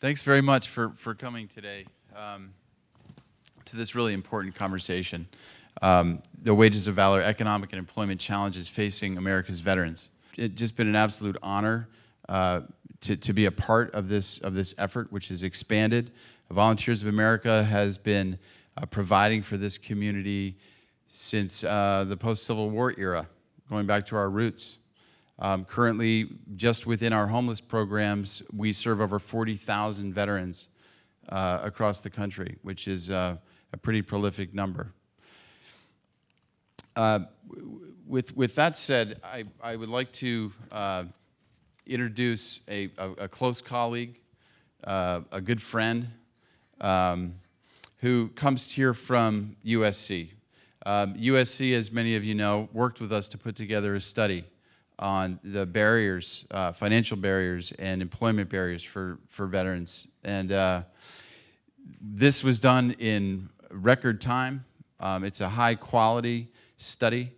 Thanks very much for coming today to this really important conversation. The wages of valor, economic and employment challenges facing America's veterans. It's just been an absolute honor to be a part of this effort, which has expanded. Volunteers of America has been providing for this community since the post-Civil War era, going back to our roots. Currently, just within our homeless programs, we serve over 40,000 veterans across the country, which is a pretty prolific number. With that said, I would like to introduce a close colleague, a good friend, who comes here from USC. USC, as many of you know, worked with us to put together a study on the barriers, financial barriers and employment barriers for veterans. And this was done in record time. It's a high quality study.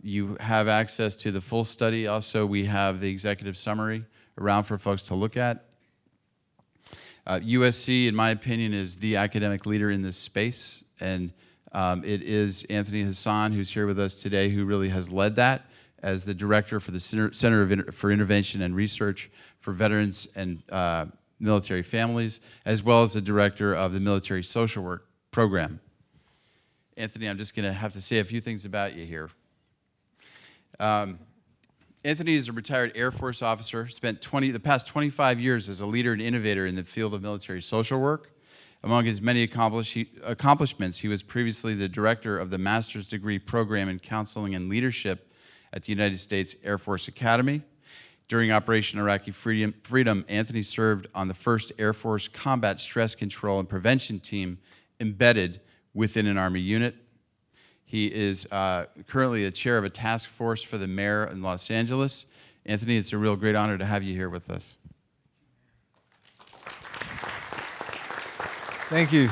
You have access to the full study. Also, we have the executive summary around for folks to look at. USC, in my opinion, is the academic leader in this space. And it is Anthony Hassan, who's here with us today, who really has led that as the director for the Center for Intervention and Research for Veterans and Military Families, as well as the director of the Military Social Work Program. Anthony, I'm just going to have to say a few things about you here. Anthony is a retired Air Force officer, spent the past 25 years as a leader and innovator in the field of military social work. Among his many accomplishments, he was previously the director of the Master's Degree Program in Counseling and Leadership at the United States Air Force Academy. During Operation Iraqi Freedom, Anthony served on the 1st Air Force Combat Stress Control and Prevention Team embedded within an Army unit. He is currently the chair of a task force for the mayor in Los Angeles. Anthony, it's a real great honor to have you here with us. Thank you.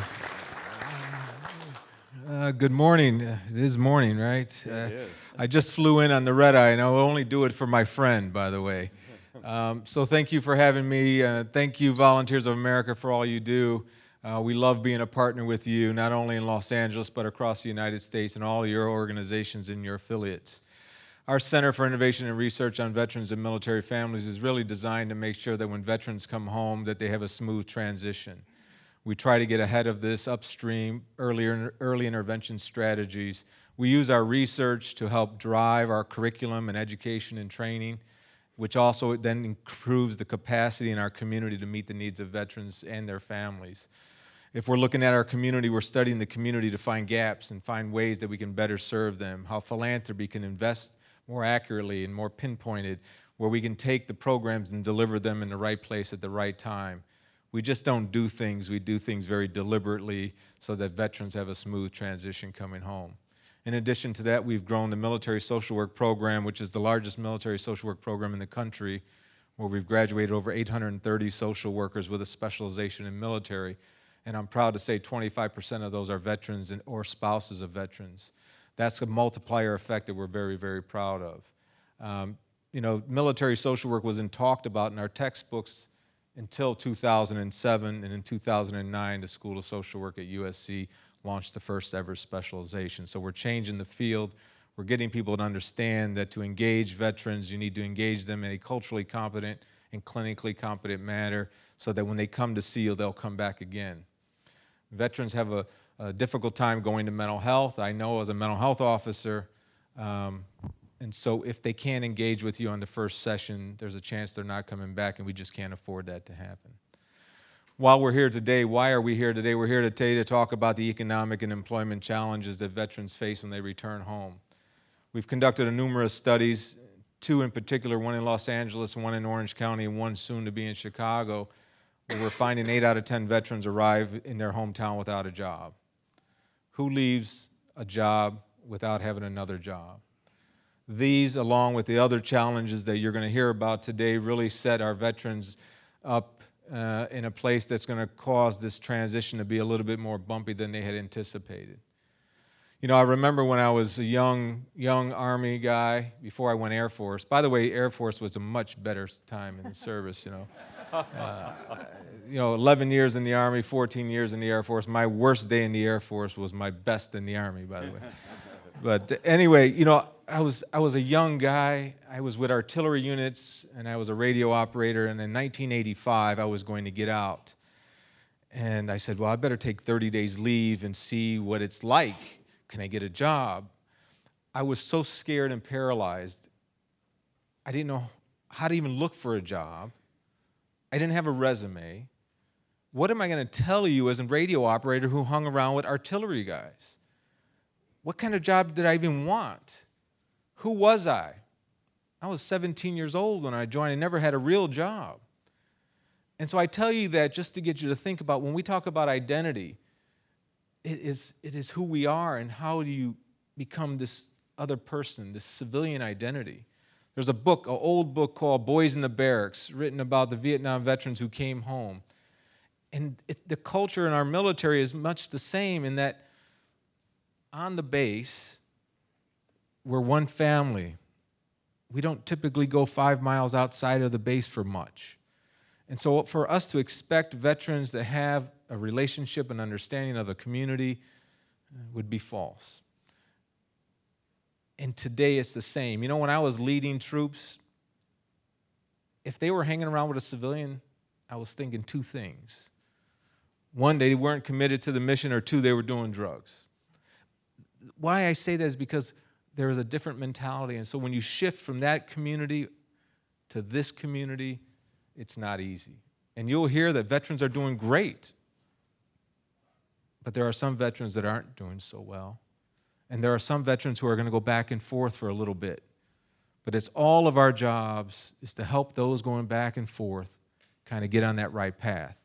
Good morning. It is morning, right? It is. I just flew in on the red eye, and I will only do it for my friend, by the way. So thank you for having me. Thank you, Volunteers of America, for all you do. We love being a partner with you, not only in Los Angeles, but across the United States and all your organizations and your affiliates. Our Center for Innovation and Research on Veterans and Military Families is really designed to make sure that when veterans come home, that they have a smooth transition. We try to get ahead of this upstream, early intervention strategies. We use our research to help drive our curriculum and education and training, which also then improves the capacity in our community to meet the needs of veterans and their families. If we're looking at our community, we're studying the community to find gaps and find ways that we can better serve them, how philanthropy can invest more accurately and more pinpointed, where we can take the programs and deliver them in the right place at the right time. We just don't do things, we do things very deliberately so that veterans have a smooth transition coming home. In addition to that, we've grown the Military Social Work Program, which is the largest military social work program in the country, where we've graduated over 830 social workers with a specialization in military. And I'm proud to say 25% of those are veterans or spouses of veterans. That's a multiplier effect that we're very, very proud of. You know, military social work wasn't talked about in our textbooks until 2007, and in 2009, the School of Social Work at USC launched the first ever specialization. So we're changing the field. We're getting people to understand that to engage veterans, you need to engage them in a culturally competent and clinically competent manner so that when they come to see you, they'll come back again. Veterans have a difficult time going to mental health. I know as a mental health officer, and so if they can't engage with you on the first session, there's a chance they're not coming back, and we just can't afford that to happen. While we're here today, why are we here today? We're here today to talk about the economic and employment challenges that veterans face when they return home. We've conducted numerous studies, 2 in particular, one in Los Angeles, one in Orange County, and one soon to be in Chicago, where we're finding 8 out of 10 veterans arrive in their hometown without a job. Who leaves a job without having another job? These, along with the other challenges that you're going to hear about today, really set our veterans up in a place that's going to cause this transition to be a little bit more bumpy than they had anticipated. You know, I remember when I was a young Army guy, before I went Air Force. By the way, Air Force was a much better time in the service, you know. 11 years in the Army, 14 years in the Air Force. My worst day in the Air Force was my best in the Army, by the way. But anyway, I was a young guy. I was with artillery units, and I was a radio operator. And in 1985, I was going to get out. And I said, well, I better take 30 days leave and see what it's like. Can I get a job? I was so scared and paralyzed. I didn't know how to even look for a job. I didn't have a resume. What am I going to tell you as a radio operator who hung around with artillery guys? What kind of job did I even want? Who was I? I was 17 years old when I joined. I never had a real job. And so I tell you that just to get you to think about when we talk about identity, it is who we are and how do you become this other person, this civilian identity. There's a book, an old book called Boys in the Barracks, written about the Vietnam veterans who came home. And the culture in our military is much the same in that on the base, we're one family. We don't typically go 5 miles outside of the base for much. And so for us to expect veterans to have a relationship and understanding of a community would be false. And today it's the same. When I was leading troops, if they were hanging around with a civilian, I was thinking two things. One, they weren't committed to the mission, or two, they were doing drugs. Why I say that is because there is a different mentality. And so when you shift from that community to this community, it's not easy. And you'll hear that veterans are doing great. But there are some veterans that aren't doing so well. And there are some veterans who are going to go back and forth for a little bit. But it's all of our jobs is to help those going back and forth kind of get on that right path.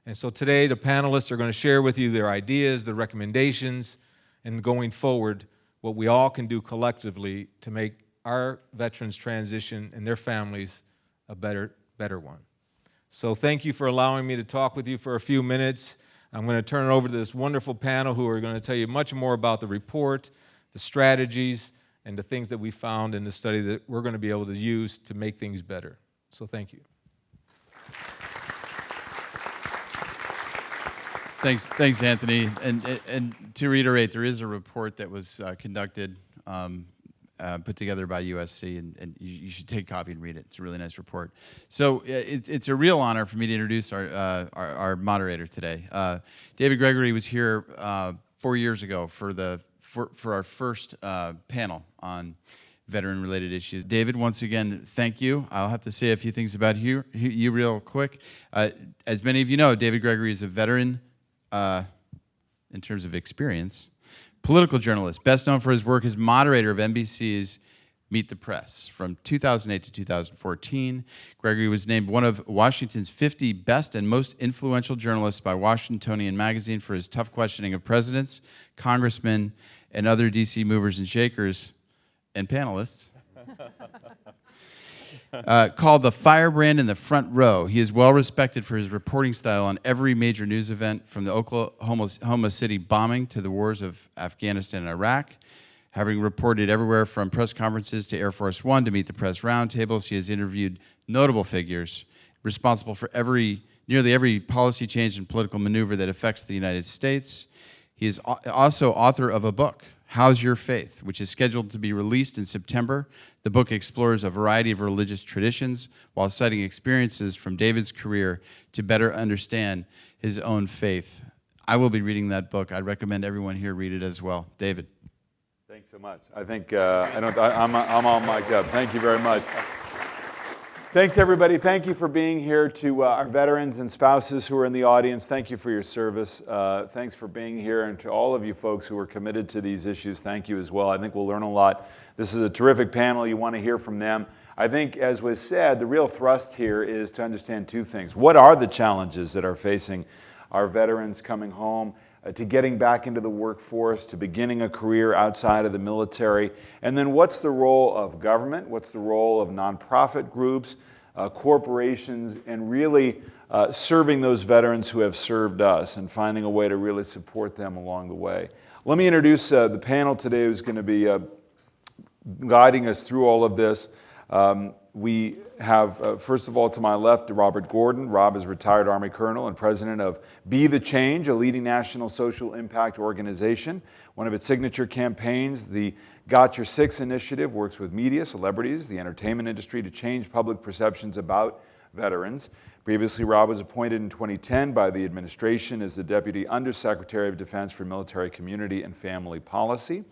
And so today the panelists are going to share with you their ideas, their recommendations, and going forward, what we all can do collectively to make our veterans transition and their families a better one. So thank you for allowing me to talk with you for a few minutes. I'm going to turn it over to this wonderful panel who are going to tell you much more about the report, the strategies, and the things that we found in the study that we're going to be able to use to make things better. So thank you. Thanks, Anthony. And to reiterate, there is a report that was conducted, put together by USC, and you should take a copy and read it. It's a really nice report. So it's a real honor for me to introduce our moderator today. David Gregory was here 4 years ago for our first panel on veteran-related issues. David, once again, thank you. I'll have to say a few things about you real quick. As many of you know, David Gregory is a veteran in terms of experience, political journalist, best known for his work as moderator of NBC's Meet the Press. From 2008 to 2014, Gregory was named one of Washington's 50 best and most influential journalists by Washingtonian magazine for his tough questioning of presidents, congressmen, and other D.C. movers and shakers and panelists. Called the firebrand in the front row. He is well respected for his reporting style on every major news event, from the Oklahoma City bombing to the wars of Afghanistan and Iraq. Having reported everywhere from press conferences to Air Force One to Meet the Press roundtables, he has interviewed notable figures responsible for nearly every policy change and political maneuver that affects the United States. He is also author of a book, How's Your Faith?, which is scheduled to be released in September. The book explores a variety of religious traditions while citing experiences from David's career to better understand his own faith. I will be reading that book. I'd recommend everyone here read it as well. David. Thanks so much. I think I'm all mic'd up. Thank you very much. Thanks, everybody. Thank you for being here. To our veterans and spouses who are in the audience, thank you for your service. Thanks for being here. And to all of you folks who are committed to these issues, thank you as well. I think we'll learn a lot. This is a terrific panel. You want to hear from them. I think, as was said, the real thrust here is to understand two things. What are the challenges that are facing our veterans coming home, to getting back into the workforce, to beginning a career outside of the military? And then what's the role of government? What's the role of nonprofit groups, corporations, and really serving those veterans who have served us and finding a way to really support them along the way? Let me introduce the panel today who's going to be guiding us through all of this. We have, first of all, to my left, Robert Gordon. Rob is a retired Army colonel and president of Be the Change, a leading national social impact organization. One of its signature campaigns, the Got Your Six initiative, works with media, celebrities, the entertainment industry to change public perceptions about veterans. Previously, Rob was appointed in 2010 by the administration as the Deputy Undersecretary of Defense for Military Community and Family Policy.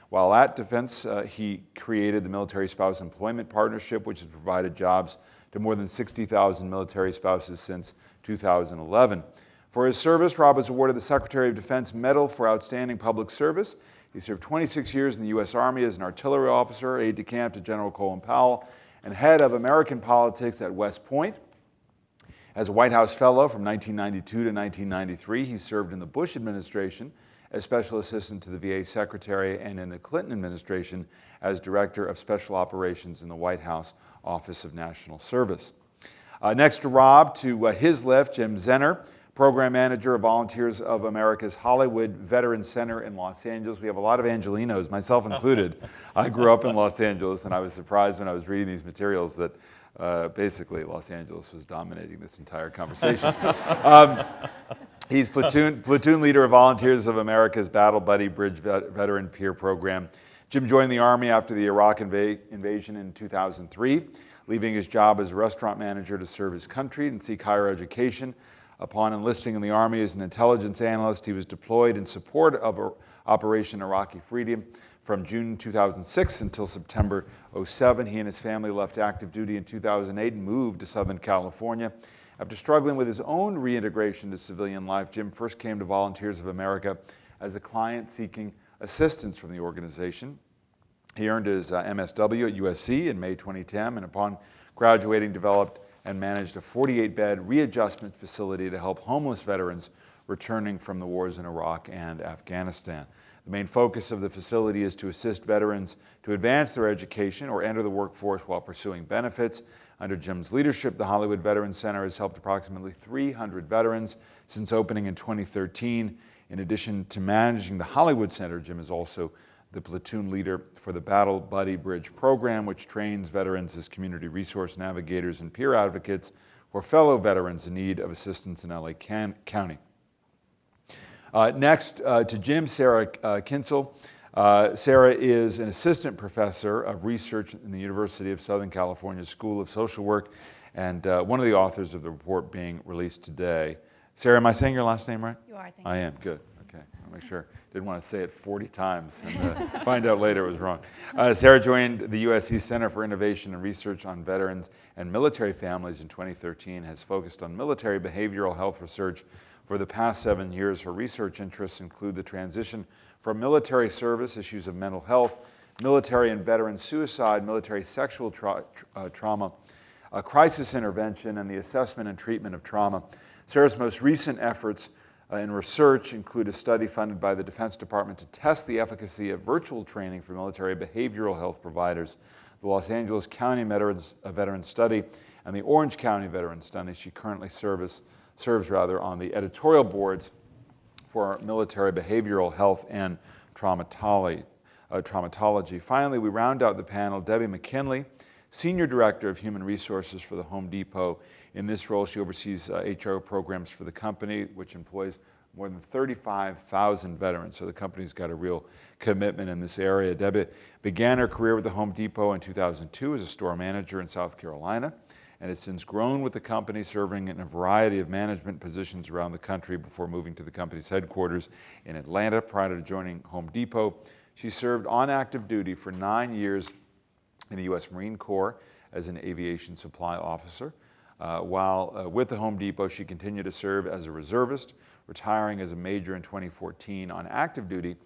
While at Defense, he created the Military Spouse Employment Partnership, which has provided jobs to more than 60,000 military spouses since 2011. For his service, Rob was awarded the Secretary of Defense Medal for Outstanding Public Service. He served 26 years in the U.S. Army as an artillery officer, aide-de-camp to General Colin Powell, and head of American politics at West Point. As a White House Fellow from 1992 to 1993, he served in the Bush administration as Special Assistant to the VA Secretary and in the Clinton administration as Director of Special Operations in the White House Office of National Service. Next to Rob, to his left, Jim Zenner, Program Manager of Volunteers of America's Hollywood Veterans Center in Los Angeles. We have a lot of Angelinos, myself included. I grew up in Los Angeles, and I was surprised when I was reading these materials that basically Los Angeles was dominating this entire conversation. He's platoon leader of Volunteers of America's Battle Buddy Bridge Veteran Peer Program. Jim joined the Army after the Iraq invasion in 2003, leaving his job as a restaurant manager to serve his country and seek higher education. Upon enlisting in the Army as an intelligence analyst, he was deployed in support of Operation Iraqi Freedom from June 2006 until September 2007. He and his family left active duty in 2008 and moved to Southern California. After struggling with his own reintegration to civilian life, Jim first came to Volunteers of America as a client seeking assistance from the organization. He earned his MSW at USC in May 2010, and upon graduating, developed and managed a 48-bed readjustment facility to help homeless veterans returning from the wars in Iraq and Afghanistan. The main focus of the facility is to assist veterans to advance their education or enter the workforce while pursuing benefits. Under Jim's leadership, the Hollywood Veterans Center has helped approximately 300 veterans since opening in 2013. In addition to managing the Hollywood Center, Jim is also the platoon leader for the Battle Buddy Bridge program, which trains veterans as community resource navigators and peer advocates for fellow veterans in need of assistance in LA County. Next to Jim, Sara Kintzle. Sara is an assistant professor of research in the University of Southern California School of Social Work and one of the authors of the report being released today. Sara, am I saying your last name right? You are, thank you. I am, good. Okay, I'll make sure. Didn't want to say it 40 times and find out later it was wrong. Sara joined the USC Center for Innovation and Research on Veterans and Military Families in 2013, has focused on military behavioral health research for the past 7 years. Her research interests include the transition from military service, issues of mental health, military and veteran suicide, military sexual trauma, crisis intervention, and the assessment and treatment of trauma. Sara's most recent efforts in research include a study funded by the Defense Department to test the efficacy of virtual training for military behavioral health providers, the Los Angeles County Veteran Study, and the Orange County Veteran Study. She currently serves on the editorial boards for military behavioral health and traumatology. Finally, we round out the panel, Debbie McKinley, Senior Director of Human Resources for the Home Depot. In this role, she oversees HR programs for the company, which employs more than 35,000 veterans. So the company's got a real commitment in this area. Debbie began her career with the Home Depot in 2002 as a store manager in South Carolina, and has since grown with the company, serving in a variety of management positions around the country before moving to the company's headquarters in Atlanta. Prior to joining Home Depot, she served on active duty for 9 years in the U.S. Marine Corps as an aviation supply officer. While with the Home Depot, she continued to serve as a reservist, retiring as a major in 2014. On active duty,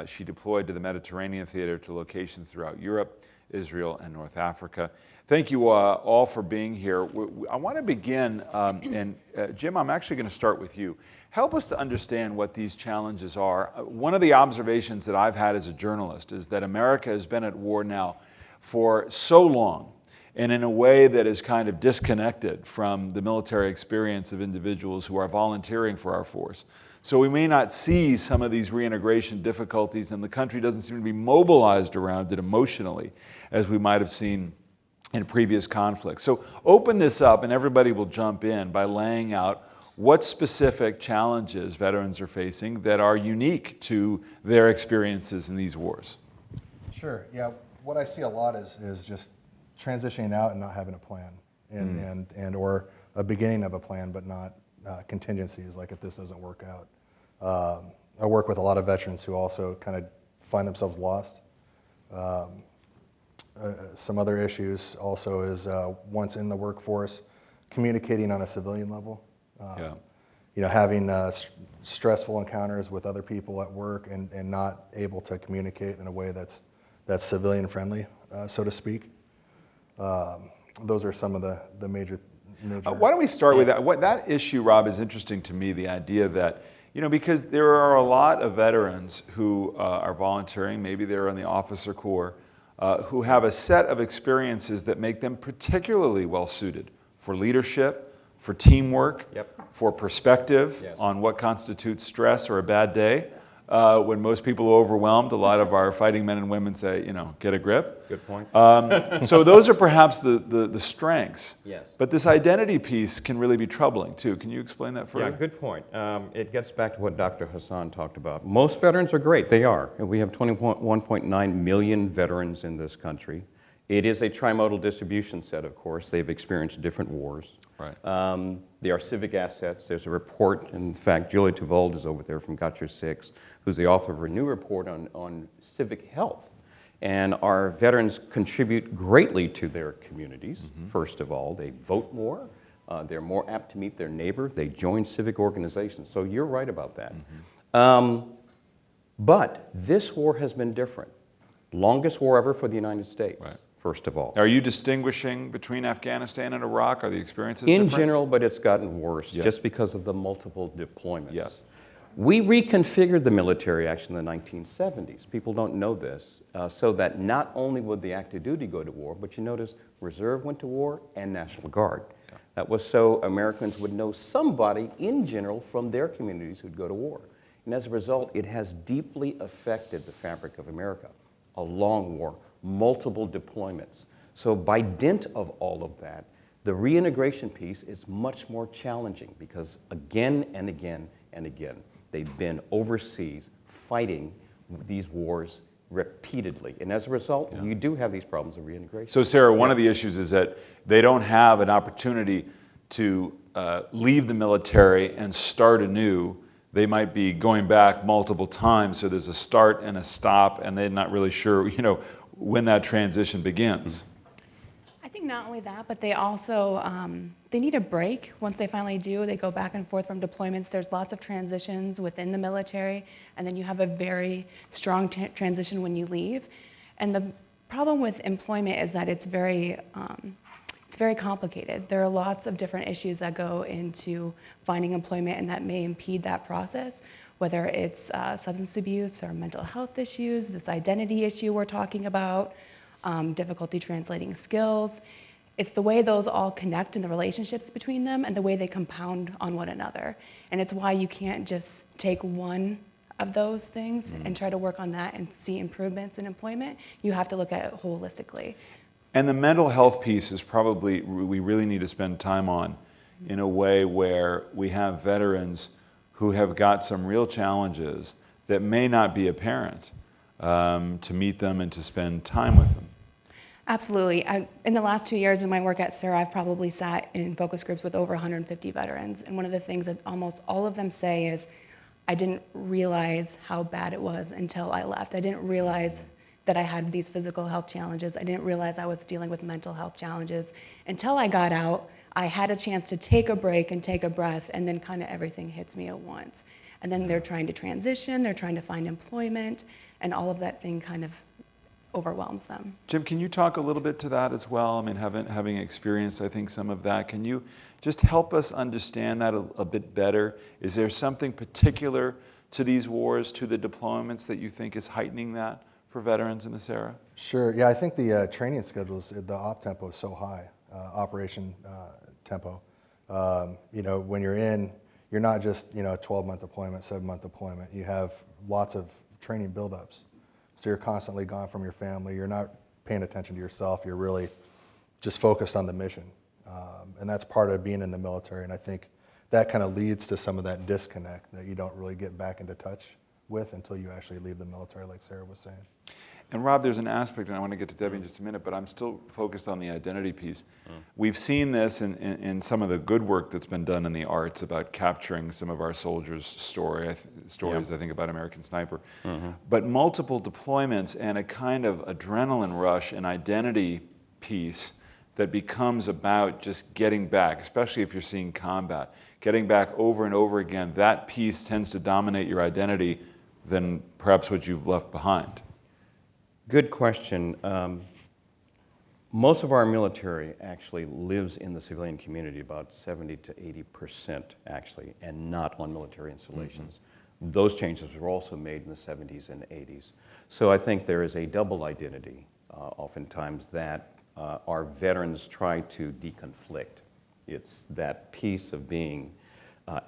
she deployed to the Mediterranean theater to locations throughout Europe, Israel, and North Africa. Thank you all for being here. I want to begin, and Jim, I'm actually going to start with you. Help us to understand what these challenges are. One of the observations that I've had as a journalist is that America has been at war now for so long, and in a way that is kind of disconnected from the military experience of individuals who are volunteering for our force. So we may not see some of these reintegration difficulties, and the country doesn't seem to be mobilized around it emotionally as we might have seen in previous conflicts. So open this up and everybody will jump in by laying out what specific challenges veterans are facing that are unique to their experiences in these wars. Sure, yeah. What I see a lot is just transitioning out and not having a plan and or a beginning of a plan, but not contingencies, like if this doesn't work out. I work with a lot of veterans who also kind of find themselves lost. Some other issues also is once in the workforce, communicating on a civilian level. You know, having stressful encounters with other people at work and not able to communicate in a way that's civilian friendly, so to speak. Those are some of the major. Why don't we start with that? That issue, Rob, is interesting to me, the idea that, you know, because there are a lot of veterans who are volunteering, maybe they're in the officer corps, who have a set of experiences that make them particularly well suited for leadership, for teamwork, for perspective on what constitutes stress or a bad day. When most people are overwhelmed, a lot of our fighting men and women say, you know, get a grip. Good point. So those are perhaps the strengths. Yes. But this identity piece can really be troubling too. Can you explain that further? Yeah, good point. It gets back to what Dr. Hassan talked about. Most veterans are great. They are. We have 21.9 million veterans in this country. It is a trimodal distribution set, of course. They've experienced different wars. Right. They are civic assets. There's a report, in fact, Julia Tuvold is over there from Gotcha 6, who's the author of a new report on civic health. And our veterans contribute greatly to their communities, first of all. They vote more. They're more apt to meet their neighbor. They join civic organizations. So you're right about that. But this war has been different. Longest war ever for the United States. Right. First of all. Are you distinguishing between Afghanistan and Iraq? Are the experiences In different? general, but it's gotten worse just because of the multiple deployments. We reconfigured the military action in the 1970s. People don't know this. So that not only would the active duty go to war, but you notice Reserve went to war and National Guard. That was so Americans would know somebody in general from their communities who'd go to war. And as a result, it has deeply affected the fabric of America. A long war, multiple deployments. So by dint of all of that, the reintegration piece is much more challenging because again and again and again, they've been overseas fighting these wars repeatedly. And as a result, you do have these problems of reintegration. So Sara, one of the issues is that they don't have an opportunity to leave the military and start anew. They might be going back multiple times, so there's a start and a stop, and they're not really sure, you know, when that transition begins. I think not only that, but they also, they need a break. Once they finally do, they go back and forth from deployments. There's lots of transitions within the military, and then you have a very strong transition when you leave. And the problem with employment is that it's very complicated. There are lots of different issues that go into finding employment and that may impede that process, whether it's substance abuse or mental health issues, this identity issue we're talking about, difficulty translating skills. It's the way those all connect and the relationships between them and the way they compound on one another. And it's why you can't just take one of those things and try to work on that and see improvements in employment. You have to look at it holistically. And the mental health piece is probably, we really need to spend time on in a way where we have veterans who have got some real challenges that may not be apparent to meet them and to spend time with them. Absolutely. In the last 2 years in my work at Sara, I've probably sat in focus groups with over 150 veterans. And one of the things that almost all of them say is, I didn't realize how bad it was until I left. I didn't realize that I had these physical health challenges. I didn't realize I was dealing with mental health challenges. Until I got out, I had a chance to take a break and take a breath, and then kind of everything hits me at once. And then they're trying to transition, they're trying to find employment, and all of that thing kind of overwhelms them. Jim, can you talk a little bit to that as well? I mean, having experienced, I think, some of that, can you just help us understand that a bit better? Is there something particular to these wars, to the deployments, that you think is heightening that for veterans in this era? Sure. Yeah, I think the training schedules, the op tempo is so high, operation tempo. You know, when you're in, you're not just, you know, a 12-month deployment, 7-month deployment. You have lots of training buildups. So you're constantly gone from your family. You're not paying attention to yourself. You're really just focused on the mission. And that's part of being in the military. And I think that kind of leads to some of that disconnect that you don't really get back into touch with until you actually leave the military, like Sara was saying. And Rob, there's an aspect, and I want to get to Debbie in just a minute, but I'm still focused on the identity piece. We've seen this in some of the good work that's been done in the arts about capturing some of our soldiers' stories, I think, about American Sniper. But multiple deployments and a kind of adrenaline rush and identity piece that becomes about just getting back, especially if you're seeing combat, getting back over and over again, that piece tends to dominate your identity than perhaps what you've left behind. Good question. Most of our military actually lives in the civilian community, about 70 to 80% actually, and not on military installations. Those changes were also made in the 70s and 80s. So I think there is a double identity, oftentimes, that our veterans try to deconflict. It's that piece of being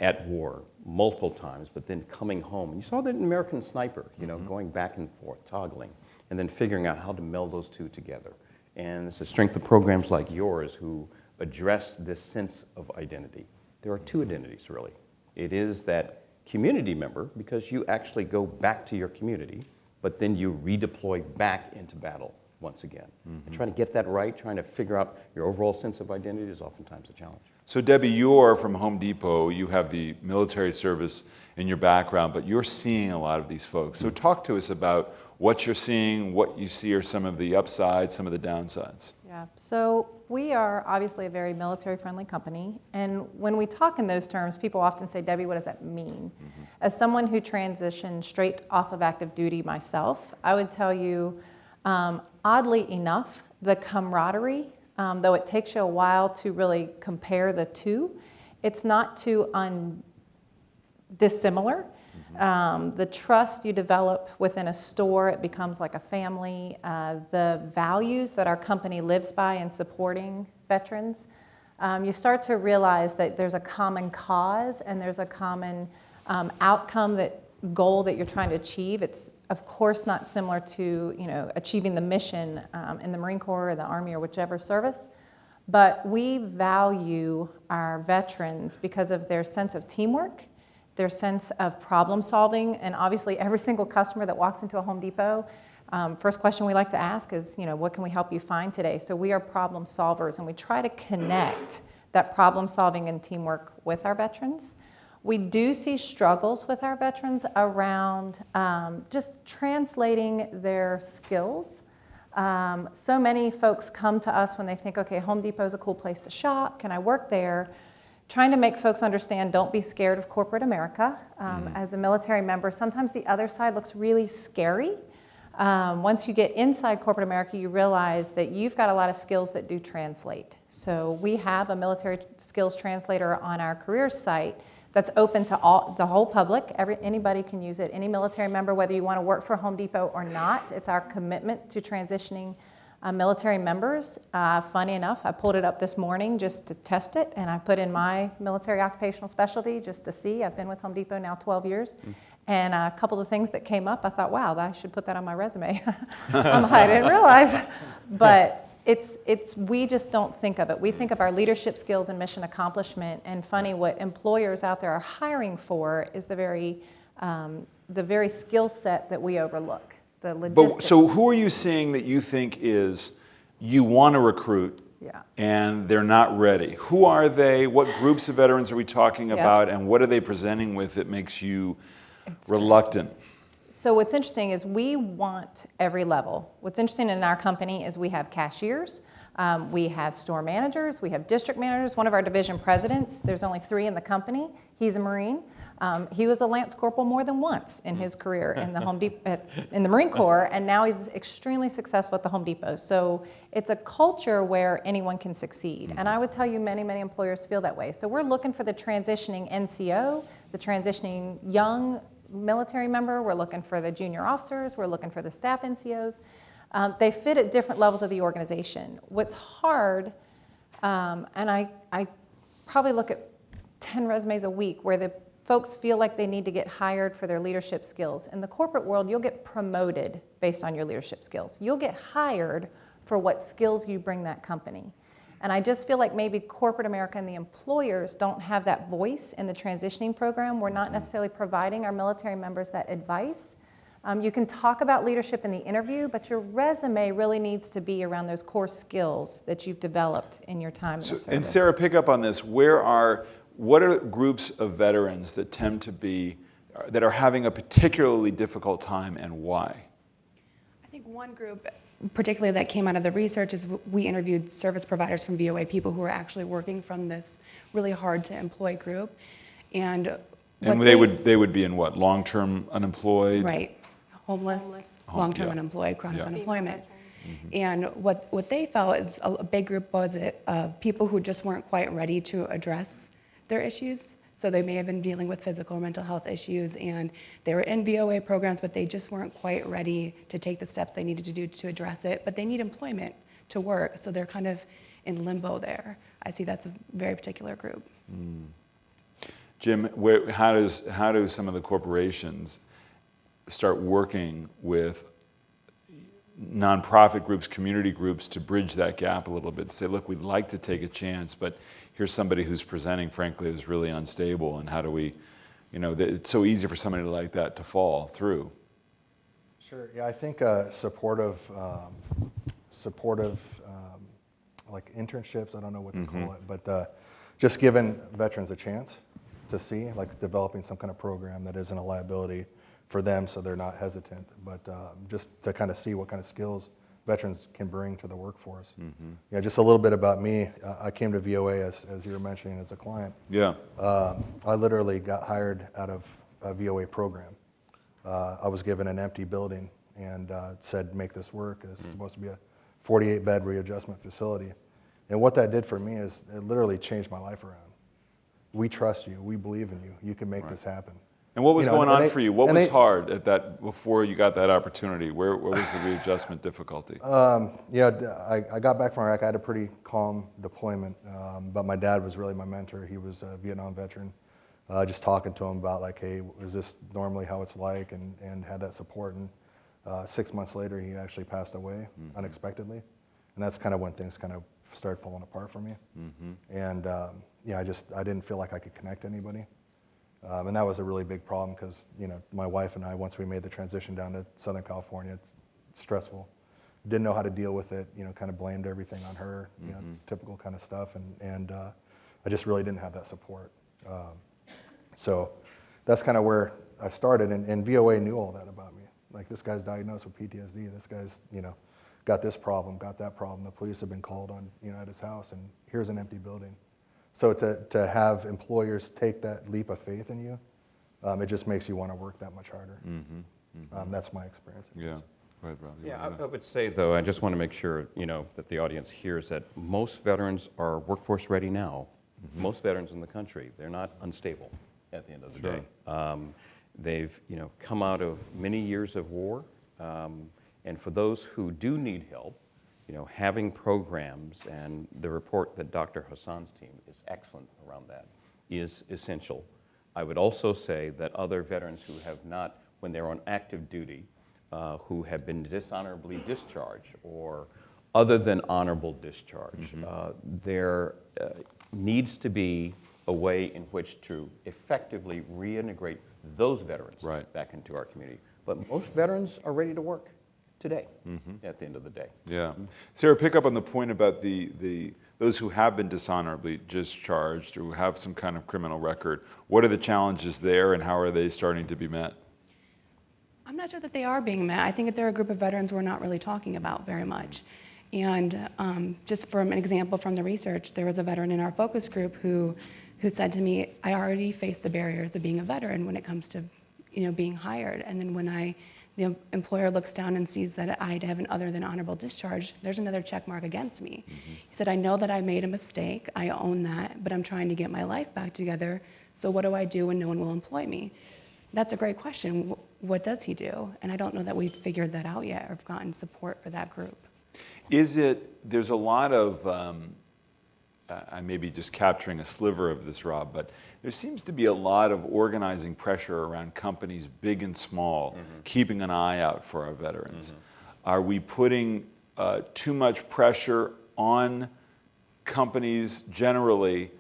at war multiple times, but then coming home. You saw that in American Sniper, you know, going back and forth, toggling, and then figuring out how to meld those two together. And it's the strength of programs like yours who address this sense of identity. There are two identities, really. It is that community member, because you actually go back to your community, but then you redeploy back into battle once again. And trying to get that right, trying to figure out your overall sense of identity is oftentimes a challenge. So Debbie, you're from Home Depot, you have the military service in your background, but you're seeing a lot of these folks. So talk to us about what you're seeing, what you see are some of the upsides, some of the downsides. Yeah, so we are obviously a very military-friendly company, and when we talk in those terms, people often say, Debbie, what does that mean? As someone who transitioned straight off of active duty myself, I would tell you, oddly enough, the camaraderie, though it takes you a while to really compare the two, it's not too dissimilar. The trust you develop within a store, it becomes like a family. The values that our company lives by in supporting veterans, you start to realize that there's a common cause and there's a common outcome, goal that you're trying to achieve. It's of course not similar to, you know, achieving the mission in the Marine Corps or the Army or whichever service, but we value our veterans because of their sense of teamwork, their sense of problem solving, and obviously every single customer that walks into a Home Depot, first question we like to ask is, you know, what can we help you find today? So we are problem solvers, and we try to connect that problem solving and teamwork with our veterans. We do see struggles with our veterans around just translating their skills. So many folks come to us when they think, okay, Home Depot is a cool place to shop, can I work there? Trying to make folks understand, don't be scared of corporate America. As a military member, sometimes the other side looks really scary. Once you get inside corporate America, you realize that you've got a lot of skills that do translate. So we have a military skills translator on our careers site that's open to the whole public. Anybody can use it. Any military member, whether you want to work for Home Depot or not, it's our commitment to transitioning military members. Funny enough, I pulled it up this morning just to test it, and I put in my military occupational specialty just to see. I've been with Home Depot now 12 years. And a couple of things that came up, I thought, wow, I should put that on my resume. I didn't realize. But we just don't think of it. We think of our leadership skills and mission accomplishment. And funny, what employers out there are hiring for is the very skill set that we overlook, the logistics. But so who are you seeing that you think is, you want to recruit, and they're not ready? Who are they? What groups of veterans are we talking about? And what are they presenting with that makes you reluctant? So what's interesting is we want every level. What's interesting in our company is we have cashiers, we have store managers, we have district managers. One of our division presidents, there's only 3 in the company, he's a Marine. He was a Lance Corporal more than once in his career in the in the Marine Corps, and now he's extremely successful at the Home Depot. So it's a culture where anyone can succeed. And I would tell you many, many employers feel that way. So we're looking for the transitioning NCO, the transitioning young military member, we're looking for the junior officers, we're looking for the staff NCOs. They fit at different levels of the organization. What's hard, and I probably look at 10 resumes a week where the folks feel like they need to get hired for their leadership skills. In the corporate world, you'll get promoted based on your leadership skills. You'll get hired for what skills you bring that company. And I just feel like maybe corporate America and the employers don't have that voice in the transitioning program. We're not necessarily providing our military members that advice. You can talk about leadership in the interview, but your resume really needs to be around those core skills that you've developed in your time in the service. And Sara, pick up on this. What are groups of veterans that tend to be, that are having a particularly difficult time, and why? I think one group, particularly that came out of the research, is we interviewed service providers from VOA, people who are actually working from this really hard to employ group. And they would be in what, long-term unemployed? Right. Homeless, long-term unemployed, chronic unemployment. And what they felt is a big group was of people who just weren't quite ready to address their issues. So they may have been dealing with physical or mental health issues, and they were in VOA programs, but they just weren't quite ready to take the steps they needed to do to address it. But they need employment to work, so they're kind of in limbo there. I see that's a very particular group. Jim, how do some of the corporations start working with nonprofit groups, community groups, to bridge that gap a little bit, to say, look, we'd like to take a chance, but here's somebody who's presenting, frankly, is really unstable, and how do we, it's so easy for somebody like that to fall through. Sure. Yeah, I think supportive, like internships, I don't know what to call it, but just giving veterans a chance to see, like developing some kind of program that isn't a liability for them, so they're not hesitant, but just to kind of see what kind of skills veterans can bring to the workforce. Yeah, just a little bit about me. I came to VOA, as you were mentioning, as a client. Yeah. I literally got hired out of a VOA program. I was given an empty building and said, make this work. It's supposed to be a 48-bed readjustment facility. And what that did for me is it literally changed my life around. We trust you. We believe in you. You can make this happen. And what was going on for you? What was hard at that, before you got that opportunity? Where was the readjustment difficulty? Yeah, I got back from Iraq. I had a pretty calm deployment, but my dad was really my mentor. He was a Vietnam veteran. Just talking to him about, like, hey, is this normally how it's like, and had that support. And 6 months later, he actually passed away unexpectedly. And that's kind of when things kind of started falling apart for me. And yeah, I didn't feel like I could connect to anybody. And that was a really big problem because, my wife and I, once we made the transition down to Southern California, it's stressful. Didn't know how to deal with it, kind of blamed everything on her, typical kind of stuff. And I just really didn't have that support. So that's kind of where I started. And VOA knew all that about me. Like, this guy's diagnosed with PTSD. This guy's, got this problem, got that problem. The police have been called on, at his house, and here's an empty building. So to have employers take that leap of faith in you, it just makes you want to work that much harder. That's my experience. Yeah. Right, Rob. Yeah, I would say, though, I just want to make sure, that the audience hears that most veterans are workforce ready now. Most veterans in the country, they're not unstable at the end of the day. They've, come out of many years of war, and for those who do need help, having programs, and the report that Dr. Hassan's team is excellent around that, is essential. I would also say that other veterans who have not, when they're on active duty, who have been dishonorably discharged or other than honorable discharge, there needs to be a way in which to effectively reintegrate those veterans back into our community. But most veterans are ready to work today, at the end of the day. Yeah. Sara, pick up on the point about those who have been dishonorably discharged or who have some kind of criminal record. What are the challenges there, and how are they starting to be met? I'm not sure that they are being met. I think that they're a group of veterans we're not really talking about very much. And just from an example from the research, there was a veteran in our focus group who said to me, I already face the barriers of being a veteran when it comes to being hired. And then when the employer looks down and sees that I have an other than honorable discharge, there's another check mark against me. He said, I know that I made a mistake, I own that, but I'm trying to get my life back together, so what do I do when no one will employ me? That's a great question. What does he do? And I don't know that we've figured that out yet or have gotten support for that group. There's a lot of, I may be just capturing a sliver of this, Rob, but there seems to be a lot of organizing pressure around companies, big and small, keeping an eye out for our veterans. Are we putting too much pressure on companies generally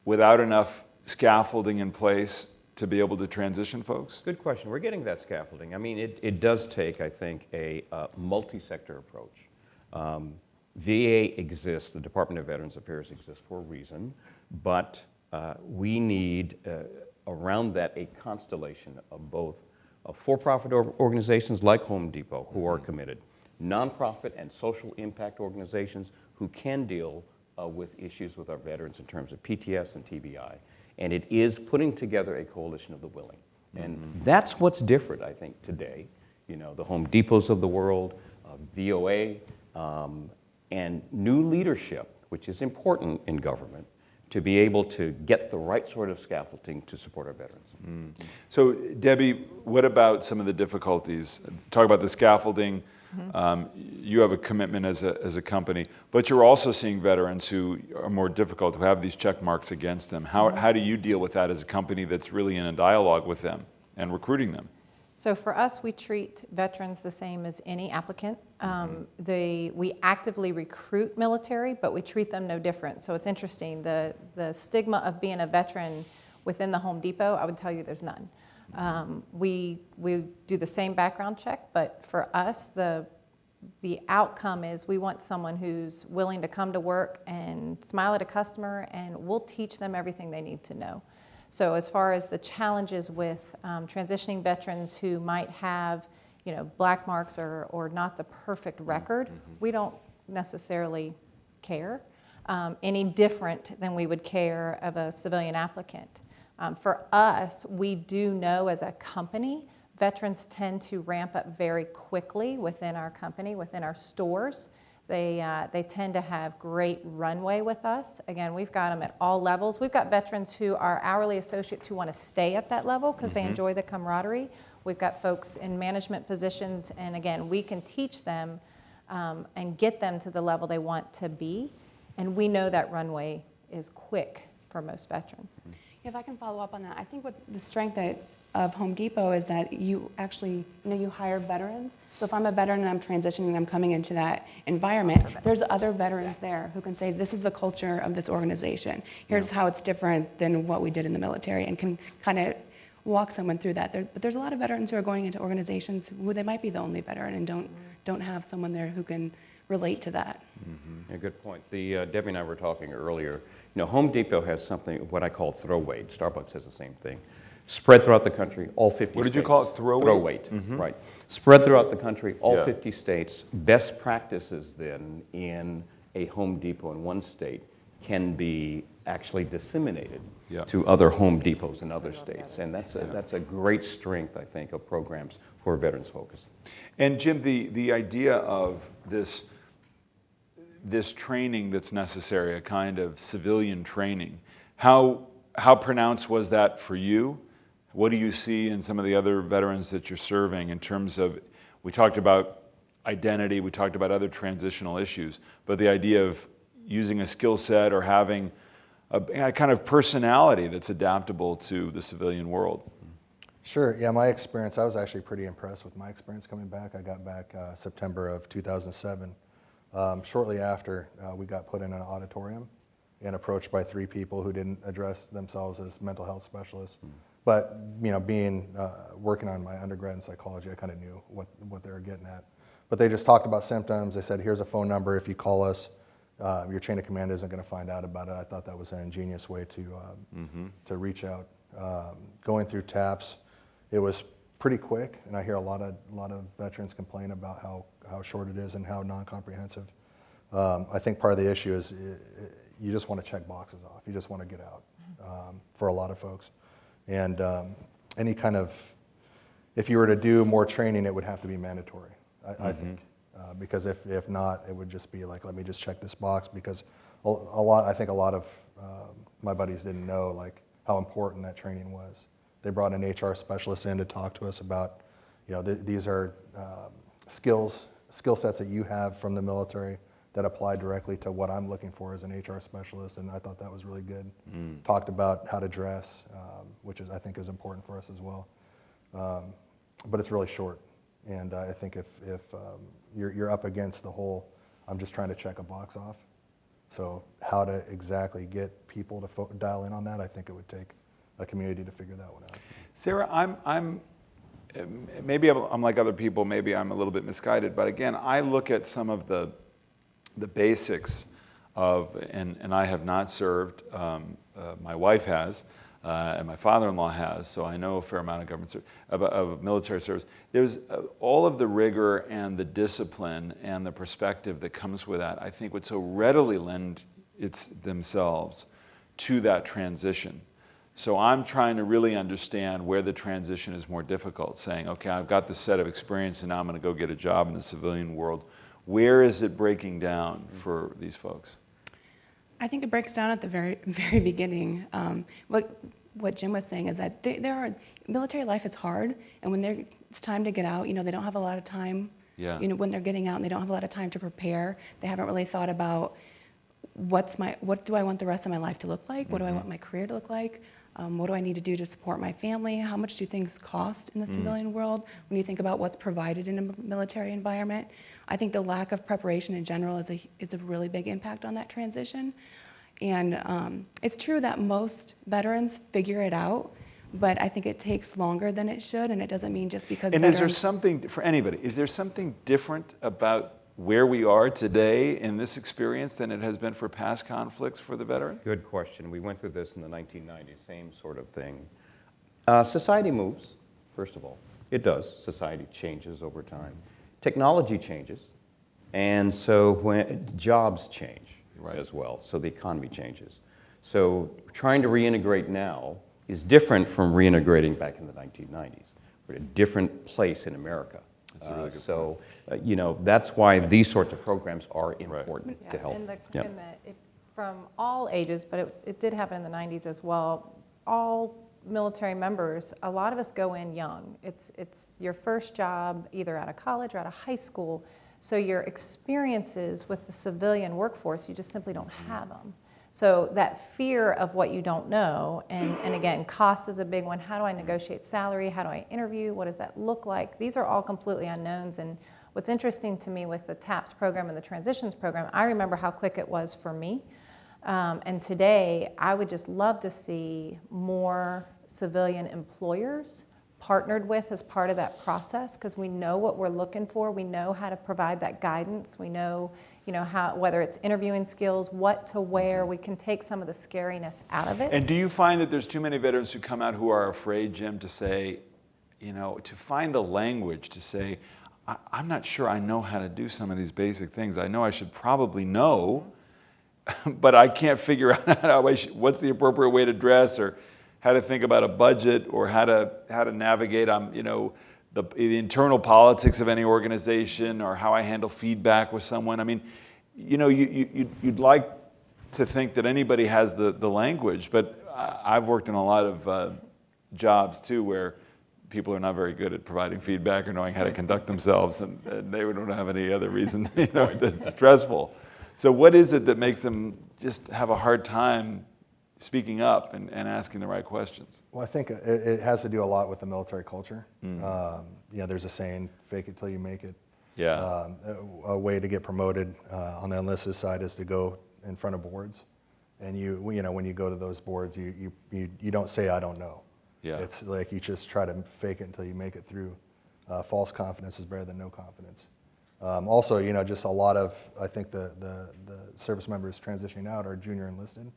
without enough scaffolding in place to be able to transition folks? Good question. We're getting that scaffolding. I mean, it does take, I think, a multi-sector approach. VA exists, the Department of Veterans Affairs exists for a reason, but we need around that a constellation of both for-profit organizations like Home Depot who are committed, nonprofit and social impact organizations who can deal with issues with our veterans in terms of PTS and TBI. And it is putting together a coalition of the willing. And that's what's different, I think, today. You know, the Home Depots of the world, VOA, and new leadership, which is important in government, to be able to get the right sort of scaffolding to support our veterans. So, Debbie, what about some of the difficulties? Talk about the scaffolding. You have a commitment as a company, but you're also seeing veterans who are more difficult, who have these check marks against them. How do you deal with that as a company that's really in a dialogue with them and recruiting them? So for us, we treat veterans the same as any applicant. We actively recruit military, but we treat them no different. So it's interesting, the stigma of being a veteran within the Home Depot, I would tell you there's none. We do the same background check, but for us, the outcome is we want someone who's willing to come to work and smile at a customer, and we'll teach them everything they need to know. So as far as the challenges with transitioning veterans who might have, you know, black marks or not the perfect record, we don't necessarily care any different than we would care of a civilian applicant. For us, we do know as a company, veterans tend to ramp up very quickly within our company, within our stores. They tend to have great runway with us. Again, we've got them at all levels. We've got veterans who are hourly associates who want to stay at that level because they enjoy the camaraderie. We've got folks in management positions, and again, we can teach them and get them to the level they want to be. And we know that runway is quick for most veterans. If I can follow up on that, I think what the strength of Home Depot is that you actually, you hire veterans. So if I'm a veteran and I'm transitioning and I'm coming into that environment, there's other veterans there who can say, this is the culture of this organization. Here's how it's different than what we did in the military, and can kind of walk someone through that. But there's a lot of veterans who are going into organizations who they might be the only veteran and don't have someone there who can relate to that. A good point. Debbie and I were talking earlier. You know, Home Depot has something, what I call throw weight. Starbucks has the same thing. Spread throughout the country, all 50 states. What did you call it, throw weight? Throw weight, right. Spread throughout the country, all Yeah. 50 states. Best practices then in a Home Depot in one state can be actually disseminated Yeah. to other Home Depots in other states. And that's a great strength, I think, of programs who are veterans focused. And Jim, the idea of this training that's necessary, a kind of civilian training, how pronounced was that for you? What do you see in some of the other veterans that you're serving in terms of, we talked about identity, we talked about other transitional issues, but the idea of using a skill set or having a kind of personality that's adaptable to the civilian world? Sure, yeah, my experience, I was actually pretty impressed with my experience coming back. I got back September of 2007. Shortly after, we got put in an auditorium and approached by 3 people who didn't address themselves as mental health specialists. But working on my undergrad in psychology, I kind of knew what they were getting at. But they just talked about symptoms. They said, here's a phone number. If you call us, your chain of command isn't going to find out about it. I thought that was an ingenious way to reach out. Going through TAPS, it was pretty quick, and I hear a lot of veterans complain about how short it is and how non-comprehensive. I think part of the issue is you just want to check boxes off. You just want to get out for a lot of folks. And any kind of, if you were to do more training, it would have to be mandatory, I think. Because if not, it would just be like, let me just check this box, because I think a lot of my buddies didn't know like how important that training was. They brought an HR specialist in to talk to us about, these are skill sets that you have from the military that apply directly to what I'm looking for as an HR specialist, and I thought that was really good. Talked about how to dress, which I think is important for us as well. But it's really short, and I think if you're up against the whole I'm just trying to check a box off. So how to exactly get people to dial in on that, I think it would take a community to figure that one out. Sarah, maybe I'm like other people, maybe I'm a little bit misguided, but again, I look at some of the basics of, and I have not served, my wife has, and my father-in-law has, so I know a fair amount of government of military service. There's all of the rigor and the discipline and the perspective that comes with that, I think would so readily lend themselves to that transition. So I'm trying to really understand where the transition is more difficult, saying, okay, I've got this set of experience and now I'm going to go get a job in the civilian world. Where is it breaking down for these folks? I think it breaks down at the very, very beginning. What Jim was saying is that military life is hard, and when it's time to get out, they don't have a lot of time. Yeah. When they're getting out, and they don't have a lot of time to prepare. They haven't really thought about what do I want the rest of my life to look like? What do I want my career to look like? What do I need to do to support my family? How much do things cost in the civilian world when you think about what's provided in a military environment? I think the lack of preparation in general is a really big impact on that transition. And it's true that most veterans figure it out, but I think it takes longer than it should, and it doesn't mean just because And veterans... is there something, for anybody, is there something different about where we are today in this experience than it has been for past conflicts for the veteran? Good question. We went through this in the 1990s, same sort of thing. Society moves, first of all. It does. Society changes over time. Technology changes. And so when jobs change as well, so the economy changes. So trying to reintegrate now is different from reintegrating back in the 1990s. We're at a different place in America. That's a really good so, that's why these sorts of programs are important to help. From all ages, but it did happen in the 90s as well, all military members, a lot of us go in young. It's your first job either out of college or out of high school, so your experiences with the civilian workforce, you just simply don't have them. So that fear of what you don't know, and again, cost is a big one. How do I negotiate salary? How do I interview? What does that look like? These are all completely unknowns. And what's interesting to me with the TAPS program and the transitions program, I remember how quick it was for me. And today, I would just love to see more civilian employers partnered with as part of that process, because we know what we're looking for. We know how to provide that guidance. We know, how, whether it's interviewing skills, what to wear. We can take some of the scariness out of it. And do you find that there's too many veterans who come out who are afraid, Jim, to say, to find the language to say, I'm not sure I know how to do some of these basic things. I know I should probably know, but I can't figure out what's the appropriate way to dress, or how to think about a budget, or how to navigate the internal politics of any organization, or how I handle feedback with someone. I mean, you'd like to think that anybody has the language, but I've worked in a lot of jobs too where people are not very good at providing feedback or knowing how to conduct themselves, and they don't have any other reason, that's stressful. So what is it that makes them just have a hard time speaking up and asking the right questions? Well, I think it has to do a lot with the military culture. There's a saying, fake it till you make it. Yeah. A way to get promoted on the enlisted side is to go in front of boards. And when you go to those boards, you don't say, I don't know. Yeah. It's like you just try to fake it until you make it through. False confidence is better than no confidence. Also, just a lot of, I think the service members transitioning out are junior enlisted.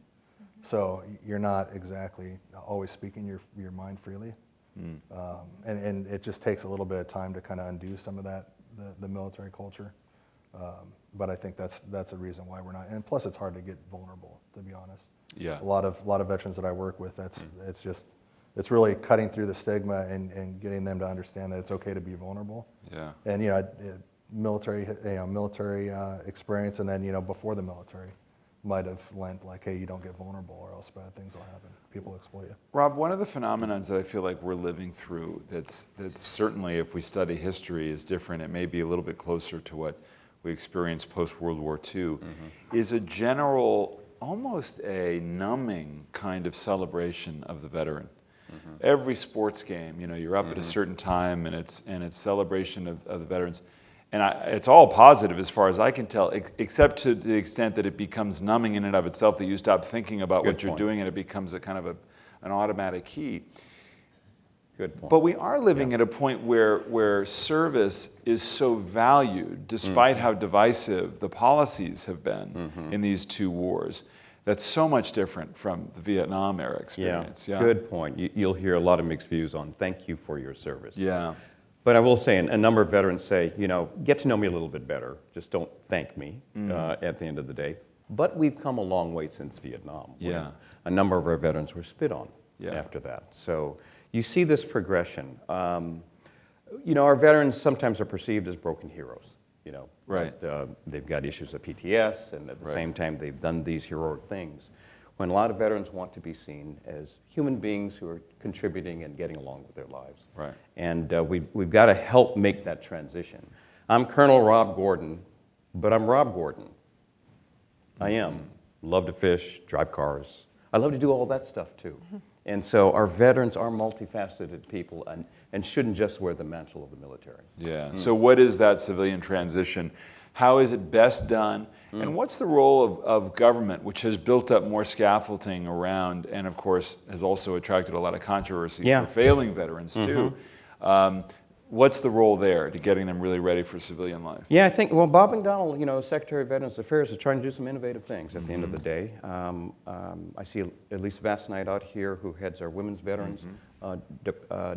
So you're not exactly always speaking your mind freely. And it just takes a little bit of time to kind of undo some of that, the military culture. But I think that's a reason why we're not, and plus it's hard to get vulnerable, to be honest. Yeah. A lot of veterans that I work with, it's really cutting through the stigma and getting them to understand that it's okay to be vulnerable. Yeah. And military experience, and then before the military might have lent like, hey, you don't get vulnerable or else bad things will happen. People exploit you. Rob, one of the phenomena that I feel like we're living through that's certainly, if we study history, is different. It may be a little bit closer to what we experienced post-World War II, is a general, almost a numbing kind of celebration of the veteran. Every sports game, you're up at a certain time, and it's celebration of the veterans. And it's all positive as far as I can tell, except to the extent that it becomes numbing in and of itself, that you stop thinking about what you're doing and it becomes a kind of an automatic key. Good point. But we are living at a point where service is so valued, despite how divisive the policies have been in these two wars. That's so much different from the Vietnam era experience. Yeah. Good point. You'll hear a lot of mixed views on thank you for your service. Yeah. But I will say, a number of veterans say, you know, get to know me a little bit better. Just don't thank me at the end of the day. But we've come a long way since Vietnam. Yeah. A number of our veterans were spit on after that. So you see this progression. You know, our veterans sometimes are perceived as broken heroes. You know, right. They've got issues of PTS, and at the same time, they've done these heroic things. When a lot of veterans want to be seen as human beings who are contributing and getting along with their lives. Right. And we've got to help make that transition. I'm Colonel Rob Gordon, but I'm Rob Gordon. I am. Love to fish, drive cars. I love to do all that stuff too. And so our veterans are multifaceted people and shouldn't just wear the mantle of the military. Yeah. So what is that civilian transition? How is it best done? And what's the role of government, which has built up more scaffolding around and, of course, has also attracted a lot of controversy for failing veterans, too. What's the role there to getting them really ready for civilian life? Yeah, I think, well, Bob McDonnell, you know, Secretary of Veterans Affairs, is trying to do some innovative things at the end of the day. I see Elisa Vassanite out here, who heads our Women's Veterans